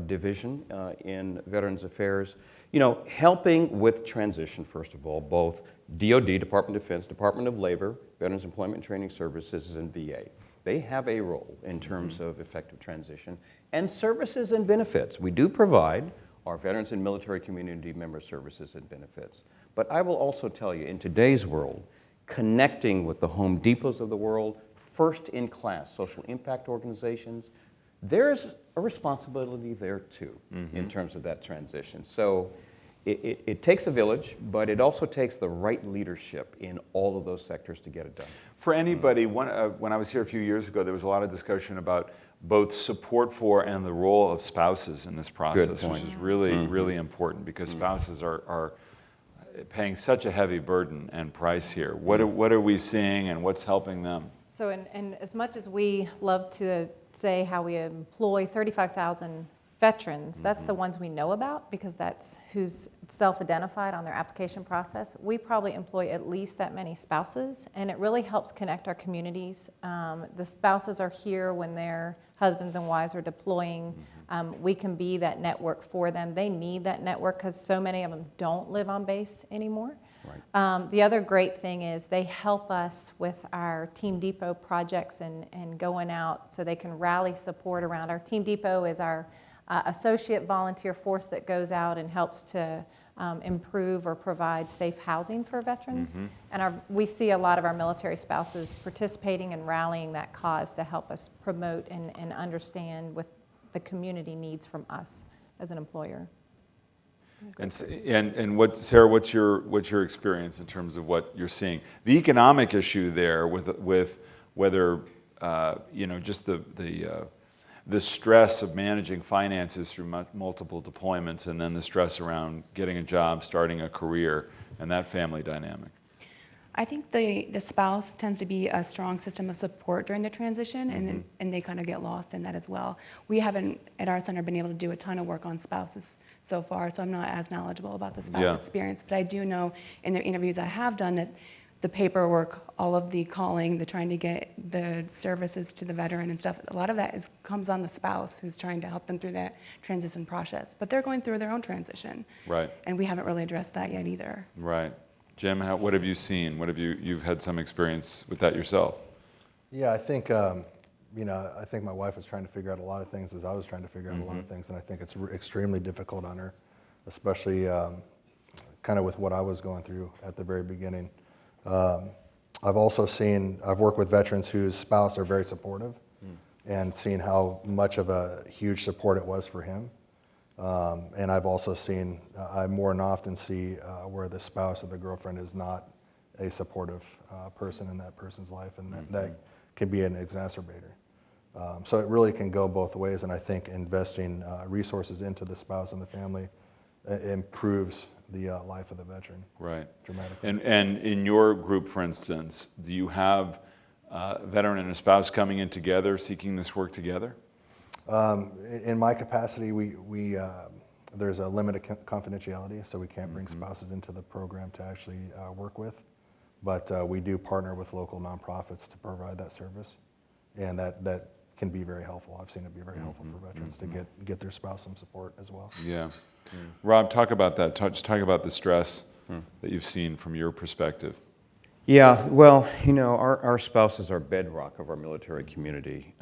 Division in Veterans Affairs. You know, helping with transition, first of all, both DOD, Department of Defense, Department of Labor, Veterans Employment and Training Services, and VA. They have a role in terms of effective transition. And services and benefits. We do provide our veterans and military community member services and benefits. But I will also tell you, in today's world, connecting with the Home Depots of the world, first-in-class social impact organizations, there's a responsibility there too, in terms of that transition. So it takes a village, but it also takes the right leadership in all of those sectors to get it done. For anybody, when I was here a few years ago, there was a lot of discussion about both support for and the role of spouses in this process, which is really, really important because spouses are paying such a heavy burden and price here. What are we seeing and what's helping them? So, and as much as we love to say how we employ 35,000 veterans, that's the ones we know about because that's who's self-identified on their application process. We probably employ at least that many spouses, and it really helps connect our communities. The spouses are here when their husbands and wives are deploying. We can be that network for them. They need that network because so many of them don't live on base anymore. Right. The other great thing is they help us with our Team Depot projects and going out so they can rally support around. Our Team Depot is our associate volunteer force that goes out and helps to improve or provide safe housing for veterans. And we see a lot of our military spouses participating and rallying that cause to help us promote and understand what the community needs from us as an employer. And what, Sarah, what's your experience in terms of what you're seeing? The economic issue there with whether you know, just the stress of managing finances through multiple deployments, and then the stress around getting a job, starting a career, and that family dynamic. I think the spouse tends to be a strong system of support during the transition, and they kind of get lost in that as well. We haven't, at our center, been able to do a ton of work on spouses so far, so I'm not as knowledgeable about the spouse experience, but I do know in the interviews I have done that the paperwork, all of the calling, the trying to get the services to the veteran and stuff, a lot of that comes on the spouse who's trying to help them through that transition process. But they're going through their own transition. Right. And we haven't really addressed that yet either. Right. Jim, what have you seen? You've had some experience with that yourself? Yeah, I think, you know, I think my wife was trying to figure out a lot of things as I was trying to figure out a lot of things, and I think it's extremely difficult on her, especially kind of with what I was going through at the very beginning. I've also I've worked with veterans whose spouse are very supportive and seen how much of a huge support it was for him. And I've also I more than often see where the spouse or the girlfriend is not a supportive person in that person's life, and that can be an exacerbator. So it really can go both ways, and I think investing resources into the spouse and the family improves the life of the veteran. Right. Dramatically. And in your group, for instance, do you have a veteran and a spouse coming in together, seeking this work together? In my capacity, there's a limit of confidentiality, so we can't bring spouses into the program to actually work with. But we do partner with local nonprofits to provide that service, and that can be very helpful. I've seen it be very helpful for veterans to get their spouse some support as well. Yeah. Rob, talk about that. Just talk about the stress that you've seen from your perspective. Yeah, well, you know, our spouses are bedrock of our military community.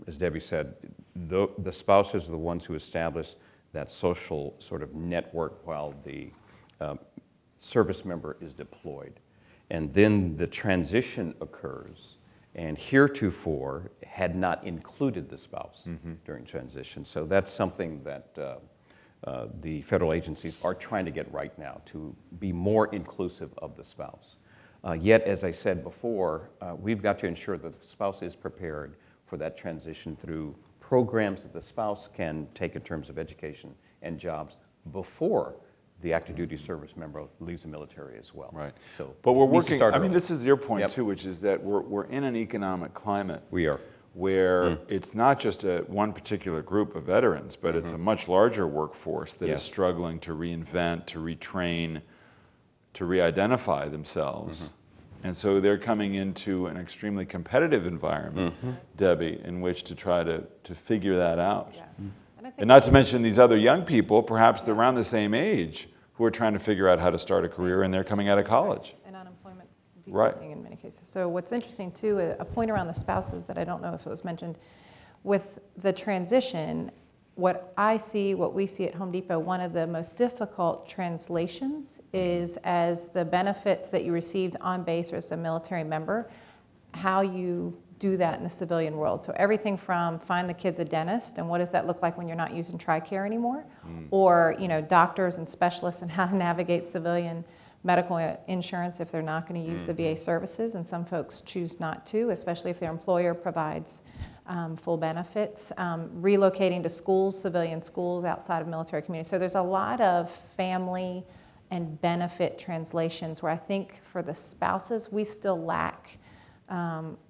As Debbie said, the spouses are the ones who establish that social sort of network while the service member is deployed. And then the transition occurs, and heretofore had not included the spouse during transition. So that's something that the federal agencies are trying to get right now, to be more inclusive of the spouse. Yet, as I said before, we've got to ensure that the spouse is prepared for that transition through programs that the spouse can take in terms of education and jobs before the active duty service member leaves the military as well. Right. So, but we're it needs to working, start I mean, early. this is your point Yep. too, which is that we're in an economic climate. We are. Where it's not just one particular group of veterans, but it's a much larger workforce that is Yes. struggling to reinvent, to retrain, to re-identify themselves. And so they're coming into an extremely competitive environment, Debbie, in which to try to figure that out. Yeah. And I think And not to mention these other young people, perhaps they're around the same age, who are trying to figure out how to start a career, and they're coming out of college. and unemployment's Right. decreasing in many cases. So what's interesting too, a point around the spouses that I don't know if it was mentioned, with the transition, what we see at Home Depot, one of the most difficult translations is as the benefits that you received on base or as a military member, how you do that in the civilian world. So everything from find the kids a dentist, and what does that look like when you're not using TRICARE anymore, or doctors and specialists and how to navigate civilian medical insurance if they're not going to use the VA services, and some folks choose not to, especially if their employer provides full benefits, relocating to schools, civilian schools outside of military communities. So there's a lot of family and benefit translations where I think for the spouses, we still lack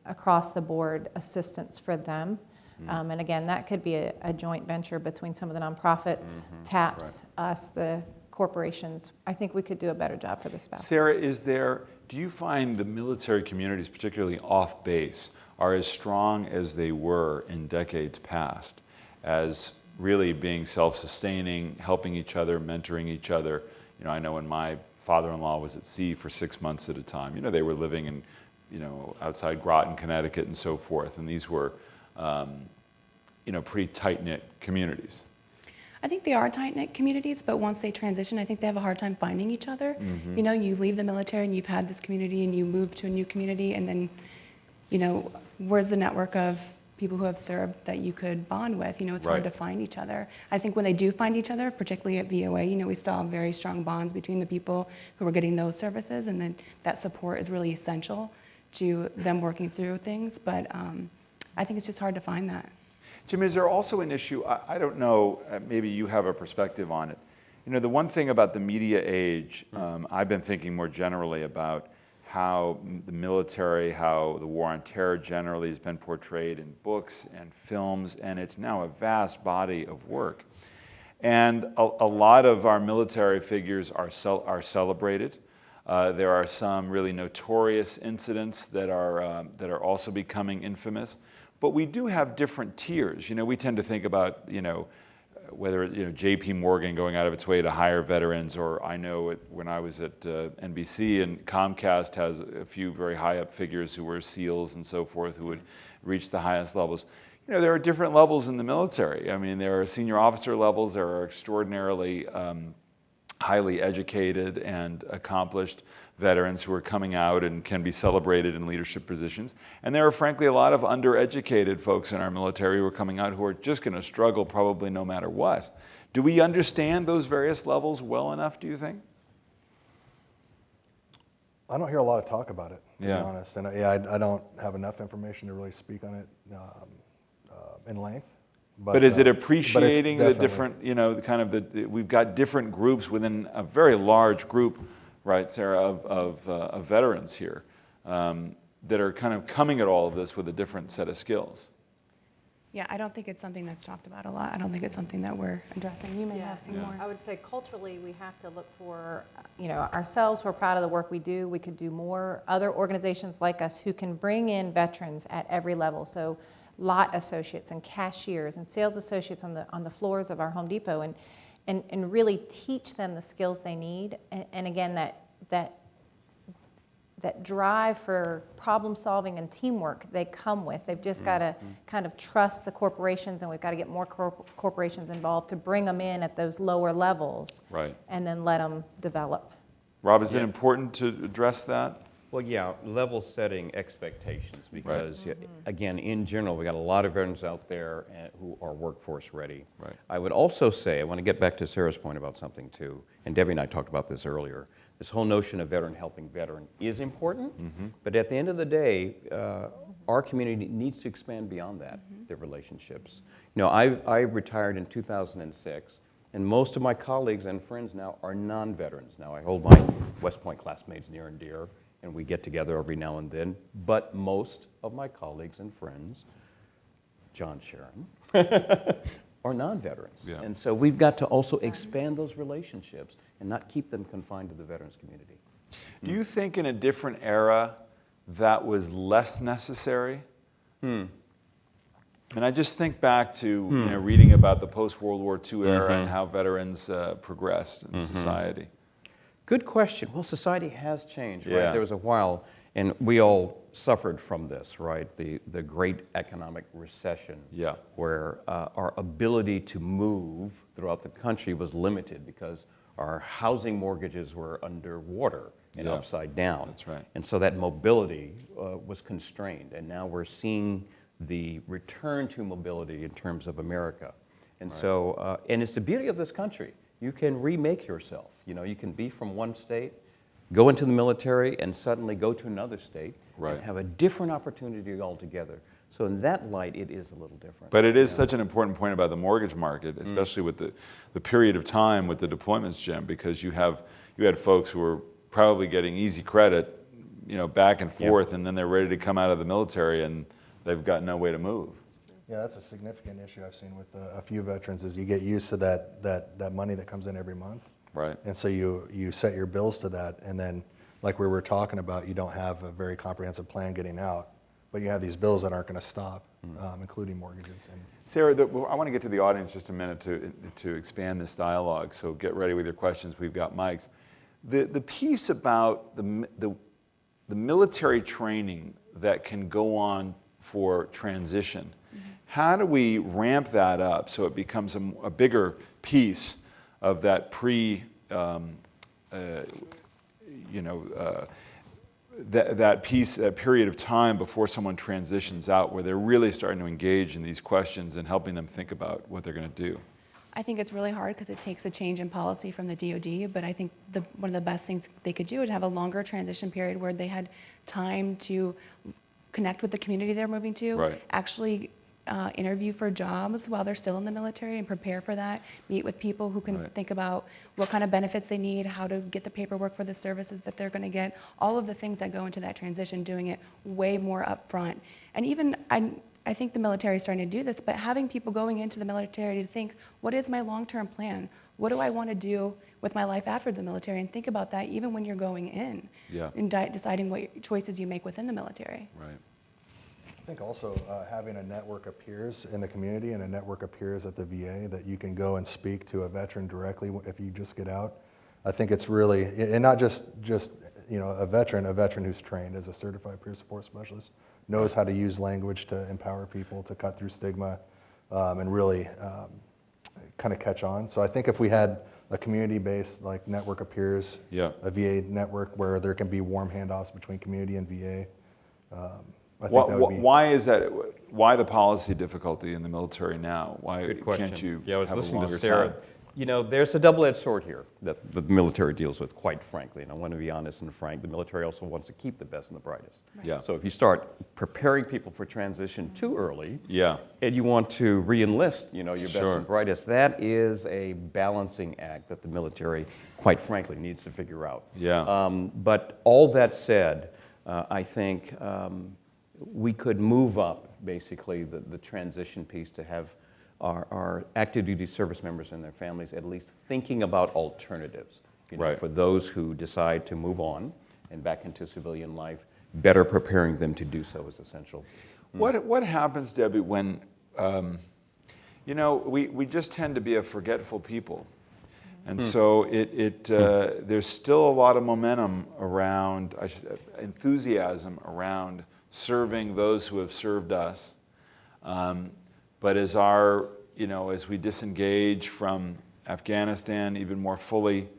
across the board assistance for them. And again, that could be a joint venture between some of the nonprofits, TAPS, us, the corporations. I think we could do a better job for the spouses. Sara, do you find the military communities, particularly off base, are as strong as they were in decades past, as really being self-sustaining, helping each other, mentoring each other? You know, I know when my father-in-law was at sea for 6 months at a time, they were living in, outside Groton, Connecticut and so forth, and these were, pretty tight-knit communities. I think they are tight-knit communities, but once they transition, I think they have a hard time finding each other. You leave the military and you've had this community and you move to a new community, and then, where's the network of people who have served that you could bond with? It's hard to find each other. I think when they do find each other, particularly at VOA, we still have very strong bonds between the people who are getting those services, and then that support is really essential to them working through things, but I think it's just hard to find that. Jim, is there also an issue, I don't know, maybe you have a perspective on it. The one thing about the media age, I've been thinking more generally about how the military, how the war on terror generally has been portrayed in books and films, and it's now a vast body of work. And a lot of our military figures are celebrated. There are some really notorious incidents that are also becoming infamous. But we do have different tiers. We tend to think about, whether J.P. Morgan going out of its way to hire veterans, or I know when I was at NBC, and Comcast has a few very high up figures who were SEALs and so forth who would reach the highest levels. There are different levels in the military. I mean, there are senior officer levels, there are extraordinarily highly educated and accomplished veterans who are coming out and can be celebrated in leadership positions. And there are frankly a lot of undereducated folks in our military who are coming out who are just going to struggle probably no matter what. Do we understand those various levels well enough, do you think? I don't hear a lot of talk about it, to Yeah. be honest. And I don't have enough information to really speak on it in length. But is it but appreciating the definitely- different, you know, kind of we've got different groups within a very large group, right, Sarah, of veterans here that are kind of coming at all of this with a different set of skills. Yeah, I don't think it's something that's talked about a lot. I don't think it's something that we're addressing. You may have some more. I would say culturally, we have to look for, you know, ourselves, we're proud of the work we do. We could do more. Other organizations like us who can bring in veterans at every level. So lot associates and cashiers and sales associates on the floors of our Home Depot and really teach them the skills they need. And again, that drive for problem solving and teamwork they come with. They've just got to kind of trust the corporations, and we've got to get more corporations involved to bring them in at those lower levels. Right. And then let them develop. Rob, is it important to address that? Well, yeah, level setting expectations, because again, in general, we got a lot of veterans out there who are workforce ready. Right. I would also say, I want to get back to Sarah's point about something too, and Debbie and I talked about this earlier. This whole notion of veteran helping veteran is important, but at the end of the day, our community needs to expand beyond that, their relationships. You know, I retired in 2006, and most of my colleagues and friends now are non-veterans. Now, I hold my West Point classmates near and dear, and we get together every now and then, but most of my colleagues and friends, John Sherin, are non-veterans. Yeah. And so we've got to also expand those relationships and not keep them confined to the veterans community. Do you think in a different era that was less necessary? And I just think back to you know, reading about the post-World War II era and how veterans progressed in society. Good question. Well, society has changed, right? Yeah. There was a while, and we all suffered from this, right? The great economic recession, Yeah. where our ability to move throughout the country was limited because our housing mortgages were underwater and Yeah. upside down. That's right. And so that mobility was constrained, and now we're seeing the return to mobility in terms of America. And so, and it's the beauty of this country. You can remake yourself. You know, you can be from one state, go into the military, and suddenly go to another state Right. and have a different opportunity altogether. So in that light, it is a little different. But it is such an important point about the mortgage market, especially with the period of time with the deployments, Jim, because you had folks who were probably getting easy credit, you know, back and forth, and then they're ready to come out of the military and they've got no way to move. Yeah, that's a significant issue I've seen with a few veterans is you get used to that money that comes in every month. Right. And so you set your bills to that, and then like we were talking about, you don't have a very comprehensive plan getting out, but you have these bills that aren't going to stop, including mortgages. And Sarah, I want to get to the audience just a minute to expand this dialogue, so get ready with your questions. We've got mics. The piece about the military training that can go on for transition, how do we ramp that up so it becomes a bigger piece of that that period of time before someone transitions out, where they're really starting to engage in these questions and helping them think about what they're going to do? I think it's really hard because it takes a change in policy from the DoD, but I think one of the best things they could do is have a longer transition period where they had time to connect with the community they're moving to, Right. actually interview for jobs while they're still in the military and prepare for that, meet with people who can Right. think about what kind of benefits they need, how to get the paperwork for the services that they're going to get, all of the things that go into that transition, doing it way more upfront. And even, I think the military is starting to do this, but having people going into the military to think, what is my long-term plan? What do I want to do with my life after the military? And think about that even when you're going in, Yeah. and deciding what choices you make within the military. Right. I think also having a network of peers in the community and a network of peers at the VA that you can go and speak to a veteran directly if you just get out. I think it's really, and not just you know, a veteran who's trained as a certified peer support specialist, knows how to use language to empower people, to cut through stigma, and really kind of catch on. So I think if we had a community-based like network of peers, Yeah. a VA network where there can be warm handoffs between community and VA, I think that would be... Why is that? Why the policy difficulty in the military now? Why Good question. can't you Yeah, I was have a listening to longer Sarah. time? You know, there's a double-edged sword here that the military deals with, quite frankly. And I want to be honest and frank. The military also wants to keep the best and the brightest. Yeah. So if you start preparing people for transition too early, Yeah. and you want to re-enlist, you know, your best Sure. and brightest, that is a balancing act that the military, quite frankly, needs to figure out. Yeah. But all that said, I think we could move up, basically, the transition piece to have our active duty service members and their families at least thinking about alternatives. You know, Right. for those who decide to move on and back into civilian life, better preparing them to do so is essential. What happens, Debbie, when, you know, we just tend to be a forgetful people. And so there's still a lot of momentum around, enthusiasm around serving those who have served us. But as as we disengage from Afghanistan even more fully,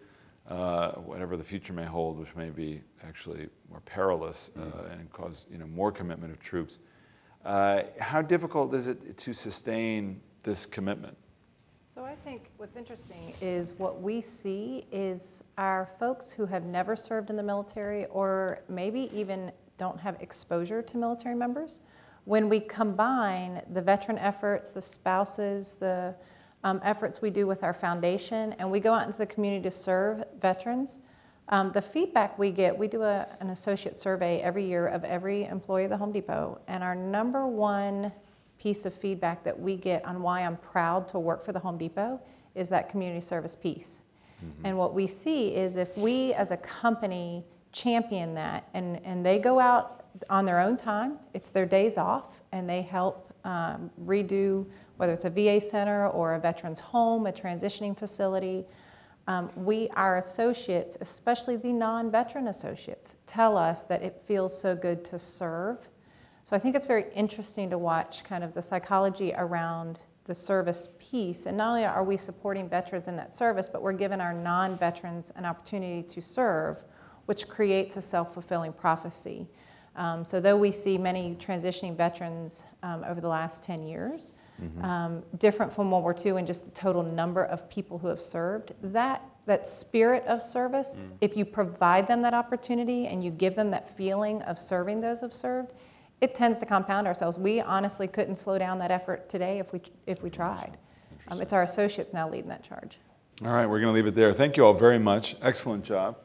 whatever the future may hold, which may be actually more perilous and cause more commitment of troops, how difficult is it to sustain this commitment? So I think what's interesting is what we see is our folks who have never served in the military or maybe even don't have exposure to military members. When we combine the veteran efforts, the spouses, the efforts we do with our foundation, and we go out into the community to serve veterans, the feedback we get, we do an associate survey every year of every employee of the Home Depot, and our number one piece of feedback that we get on why I'm proud to work for the Home Depot is that community service piece. And what we see is if we as a company champion that and they go out on their own time, it's their days off, and they help redo, whether it's a VA center or a veteran's home, a transitioning facility. Our associates, especially the non-veteran associates, tell us that it feels so good to serve. So I think it's very interesting to watch kind of the psychology around the service piece. And not only are we supporting veterans in that service, but we're giving our non-veterans an opportunity to serve, which creates a self-fulfilling prophecy. So though we see many transitioning veterans over the last 10 years, different from World War II in just the total number of people who have served, that spirit of service, if you provide them that opportunity and you give them that feeling of serving those who have served, it tends to compound ourselves. We honestly couldn't slow down that effort today if we tried. It's our associates now leading that charge. All right, we're going to leave it there. Thank you all very much. Excellent job.